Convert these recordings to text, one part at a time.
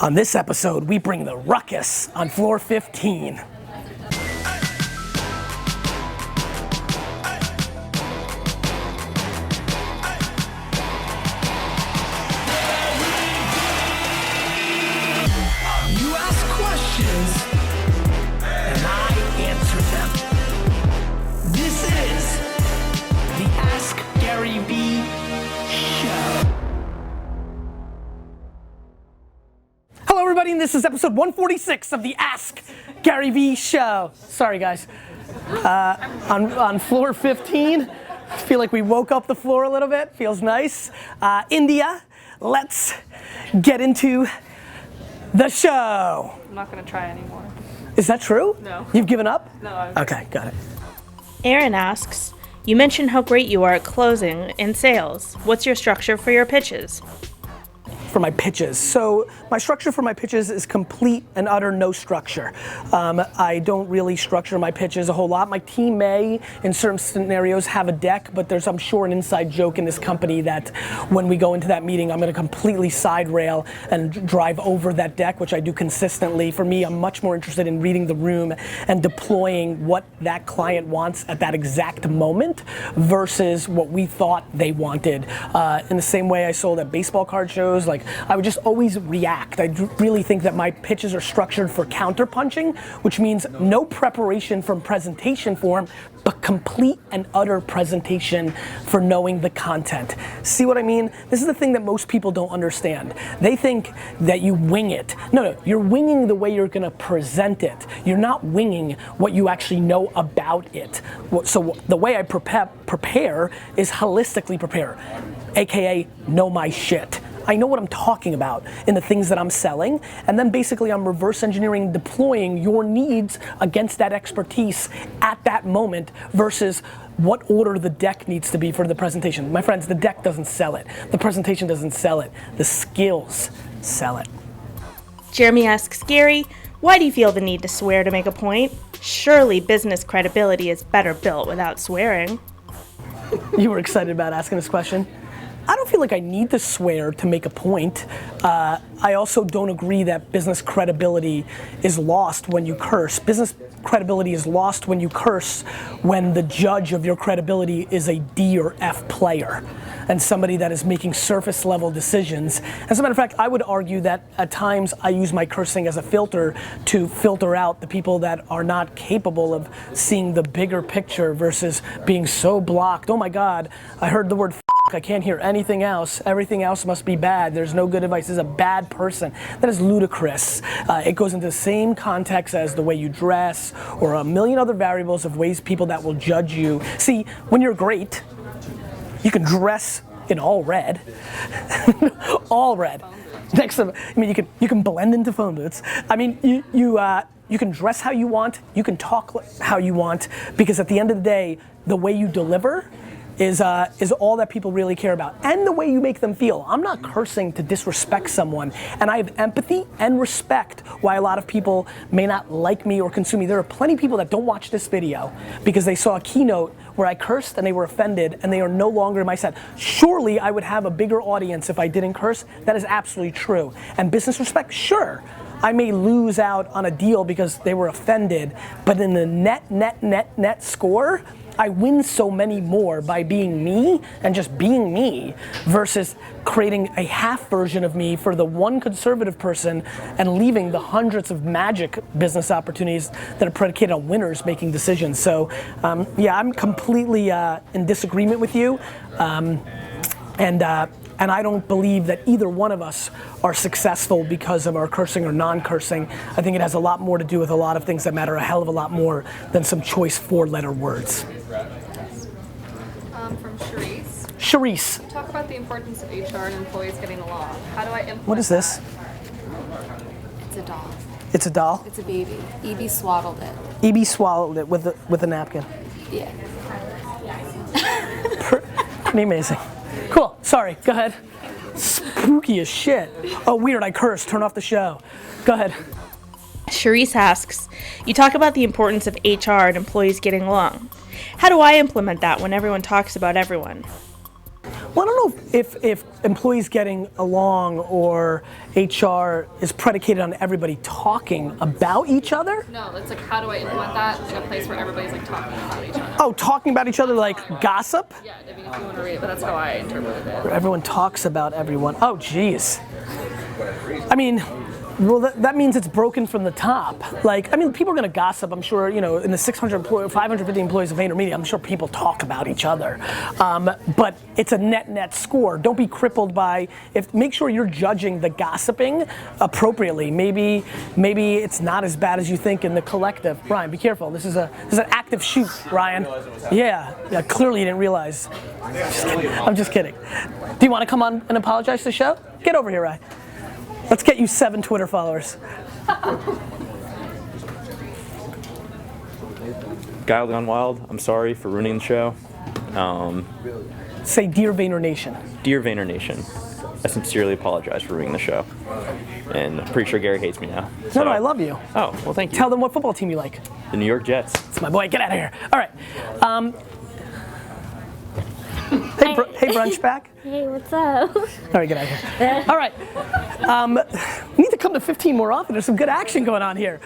On this episode, we bring the ruckus on floor 15. This is episode 146 of the Ask Gary Vee Show. Sorry, guys. On floor 15, I feel like we woke up the floor a little bit. Feels nice. India, let's get into the show. I'm not going to try anymore. Is that true? No. You've given up? No. Okay, got it. Aaron asks, you mentioned how great you are at closing in sales. What's your structure for your pitches? For my pitches. So my structure for my pitches is complete and utter no structure. I don't really structure my pitches a whole lot. My team may, in certain scenarios, have a deck, but there's, I'm sure, an inside joke in this company that when we go into that meeting, I'm gonna completely side rail and drive over that deck, which I do consistently. For me, I'm much more interested in reading the room and deploying what that client wants at that exact moment versus what we thought they wanted. In the same way I sold at baseball card shows, like I would just always react. I really think that my pitches are structured for counterpunching, which means no preparation from presentation form, but complete and utter presentation for knowing the content. See what I mean? This is the thing that most people don't understand. They think that you wing it. No, you're winging the way you're gonna present it. You're not winging what you actually know about it. So the way I prepare is holistically prepare, AKA know my shit. I know what I'm talking about in the things that I'm selling, and then basically I'm reverse engineering, deploying your needs against that expertise at that moment versus what order the deck needs to be for the presentation. My friends, the deck doesn't sell it. The presentation doesn't sell it. The skills sell it. Jeremy asks, Gary, why do you feel the need to swear to make a point? Surely business credibility is better built without swearing. You were excited about asking this question? I don't feel like I need to swear to make a point. I also don't agree that business credibility is lost when you curse. Business credibility is lost when you curse when the judge of your credibility is a D or F player and somebody that is making surface level decisions. As a matter of fact, I would argue that at times I use my cursing as a filter to filter out the people that are not capable of seeing the bigger picture versus being so blocked. Oh my God, I heard the word I can't hear anything else. Everything else must be bad. There's no good advice. This is a bad person. That is ludicrous. It goes into the same context as the way you dress or a million other variables of ways people that will judge you. See, when you're great, you can dress in all red. All red. Next to, I mean, you can blend into phone booths. I mean, you can dress how you want. You can talk how you want, because at the end of the day, the way you deliver is all that people really care about, and the way you make them feel. I'm not cursing to disrespect someone, and I have empathy and respect why a lot of people may not like me or consume me. There are plenty of people that don't watch this video because they saw a keynote where I cursed and they were offended and they are no longer in my set. Surely I would have a bigger audience if I didn't curse. That is absolutely true. And business respect, sure, I may lose out on a deal because they were offended, but in the net score, I win so many more by being me and just being me versus creating a half version of me for the one conservative person and leaving the hundreds of magic business opportunities that are predicated on winners making decisions. So yeah, I'm completely in disagreement with you. And I don't believe that either one of us are successful because of our cursing or non-cursing. I think it has a lot more to do with a lot of things that matter a hell of a lot more than some choice four-letter words. From Charisse. Charisse. Talk about the importance of HR and employees getting along. How do I implement What is this? It's a doll. It's a doll? It's a baby. EB swaddled it. EB swallowed it with a napkin. Yeah. Pretty amazing. Cool, sorry, go ahead. Spooky as shit. Oh, weird, I cursed, turn off the show. Go ahead. Charisse asks, you talk about the importance of HR and employees getting along. How do I implement that when everyone talks about everyone? Well, I don't know if employees getting along or HR is predicated on everybody talking about each other. No, it's like, how do I implement that in a place where everybody's like talking about each other? Oh, talking about each other like gossip? Yeah, I mean, if you want to read it, but that's how I interpreted it. Where everyone talks about everyone. Oh, geez. I mean, well, that means it's broken from the top. Like, I mean, people are going to gossip. I'm sure, you know, in the 550 employees of VaynerMedia, I'm sure people talk about each other. But it's a net score. Don't be crippled by, make sure you're judging the gossiping appropriately. Maybe it's not as bad as you think in the collective. Ryan, be careful. This is an active shoot, Ryan. Yeah, clearly you didn't realize. I'm just kidding. Do you want to come on and apologize to the show? Get over here, Ryan. Let's get you 7 Twitter followers. Guile Gone Wild, I'm sorry for ruining the show. Say, Dear Vayner Nation. Dear Vayner Nation, I sincerely apologize for ruining the show. And I'm pretty sure Gary hates me now. No, I love you. Oh, well, thank you. Tell them what football team you like. The New York Jets. It's my boy, get out of here. All right. Hey, brunch back. Hey, what's up? All right, get out of here. All right. We need to come to 15 more often. There's some good action going on here.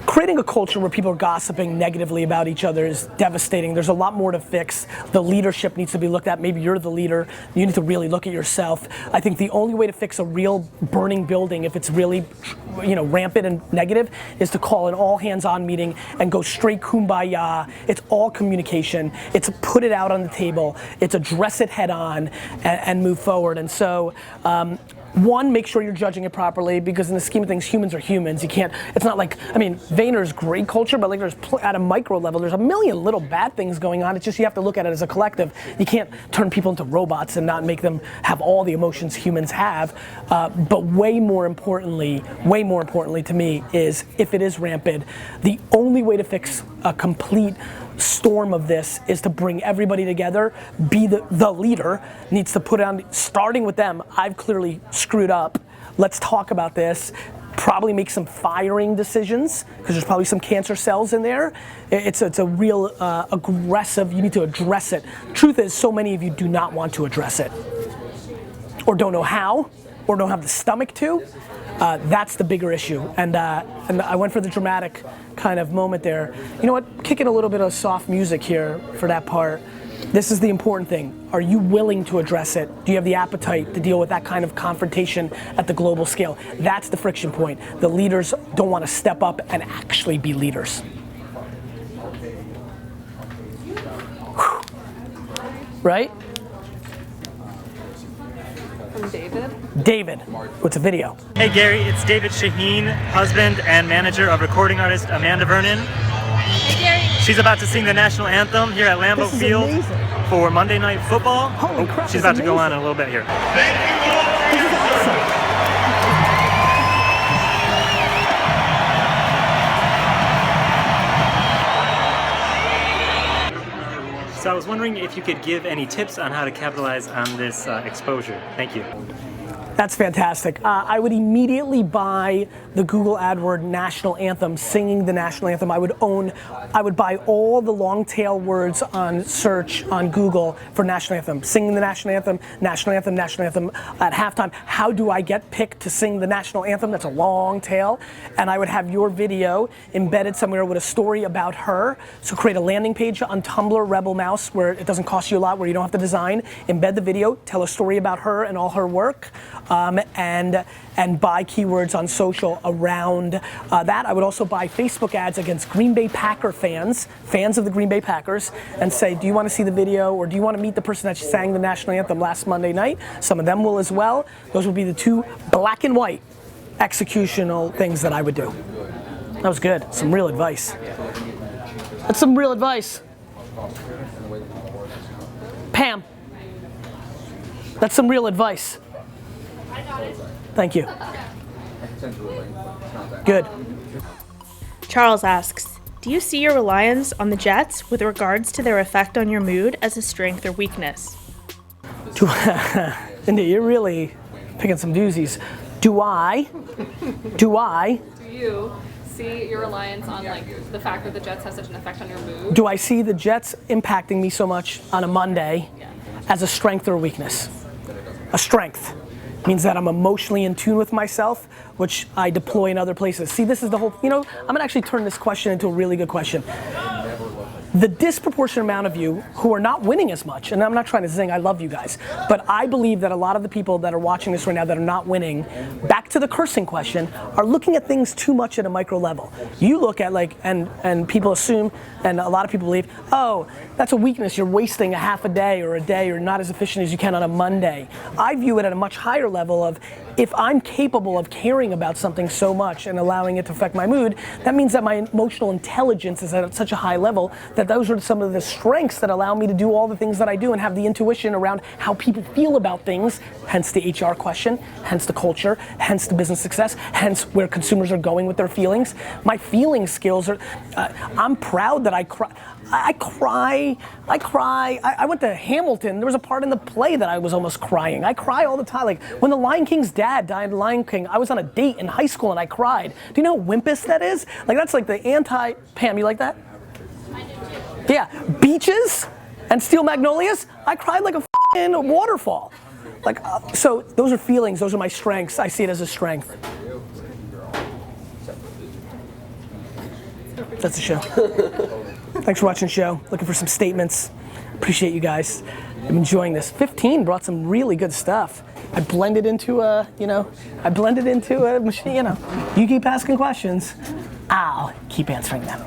Creating a culture where people are gossiping negatively about each other is devastating. There's a lot more to fix. The leadership needs to be looked at. Maybe you're the leader. You need to really look at yourself. I think the only way to fix a real burning building, if it's really, rampant and negative, is to call an all hands on meeting and go straight kumbaya. It's all communication. It's put it out on the table. It's address it head on and move forward. And so, one, make sure you're judging it properly, because in the scheme of things, humans are humans. You can't, it's not like, Vayner's great culture, but like at a micro level, there's a million little bad things going on. It's just you have to look at it as a collective. You can't turn people into robots and not make them have all the emotions humans have. But way more importantly to me is, if it is rampant, the only way to fix a complete storm of this is to bring everybody together. Be the leader needs to put on, starting with them. I've clearly screwed up. Let's talk about this. Probably make some firing decisions, because there's probably some cancer cells in there. It's a real aggressive, you need to address it. Truth is, so many of you do not want to address it, or don't know how, or don't have the stomach to. That's the bigger issue. And I went for the dramatic kind of moment there. You know what? Kick in a little bit of soft music here for that part. This is the important thing. Are you willing to address it? Do you have the appetite to deal with that kind of confrontation at the global scale? That's the friction point. The leaders don't want to step up and actually be leaders. Whew. Right? From David. David, what's a video? Hey Gary, it's David Shaheen, husband and manager of recording artist Amanda Vernon. Hey, Gary. She's about to sing the national anthem here at Lambeau Field amazing. For Monday Night Football. Holy crap, She's that's about to go amazing. on in a little bit here. This is awesome. So I was wondering if you could give any tips on how to capitalize on this exposure. Thank you. That's fantastic. I would immediately buy the Google AdWord national anthem, singing the national anthem. I would buy all the long tail words on search on Google for national anthem, singing the national anthem, national anthem, national anthem at halftime. How do I get picked to sing the national anthem? That's a long tail. And I would have your video embedded somewhere with a story about her. So create a landing page on Tumblr, Rebel Mouse, where it doesn't cost you a lot, where you don't have to design. Embed the video, tell a story about her and all her work. And buy keywords on social around that. I would also buy Facebook ads against Green Bay Packer fans of the Green Bay Packers, and say, do you want to see the video, or do you want to meet the person that sang the national anthem last Monday night? Some of them will as well. Those would be the two black and white executional things that I would do. That was good. Some real advice. That's some real advice. Pam, that's some real advice. Thank you. Good. Charles asks, do you see your reliance on the Jets with regards to their effect on your mood as a strength or weakness? Indeed, you're really picking some doozies. Do you see your reliance on like the fact that the Jets have such an effect on your mood? Do I see the Jets impacting me so much on a Monday as a strength or a weakness? A strength means that I'm emotionally in tune with myself, which I deploy in other places. See, this is the whole, I'm gonna actually turn this question into a really good question. The disproportionate amount of you who are not winning as much, and I'm not trying to zing, I love you guys, but I believe that a lot of the people that are watching this right now that are not winning, back to the cursing question, are looking at things too much at a micro level. You look at and people assume, and a lot of people believe, oh, that's a weakness, you're wasting a half a day or not as efficient as you can on a Monday. I view it at a much higher level of, if I'm capable of caring about something so much and allowing it to affect my mood, that means that my emotional intelligence is at such a high level that those are some of the strengths that allow me to do all the things that I do and have the intuition around how people feel about things, hence the HR question, hence the culture, hence the business success, hence where consumers are going with their feelings. My feeling skills are, I'm proud that I cry. I went to Hamilton, there was a part in the play that I was almost crying. I cry all the time. Like when the Lion King's dad died, Lion King, I was on a date in high school and I cried. Do you know how wimpus that is? Like that's like the Pam, you like that? I do too. Yeah, beaches and steel magnolias, I cried like a f***ing waterfall. Like, so those are feelings, those are my strengths. I see it as a strength. That's the show. Thanks for watching the show. Looking for some statements. Appreciate you guys. I'm enjoying this. 15 brought some really good stuff. I blended into a machine, You keep asking questions, I'll keep answering them.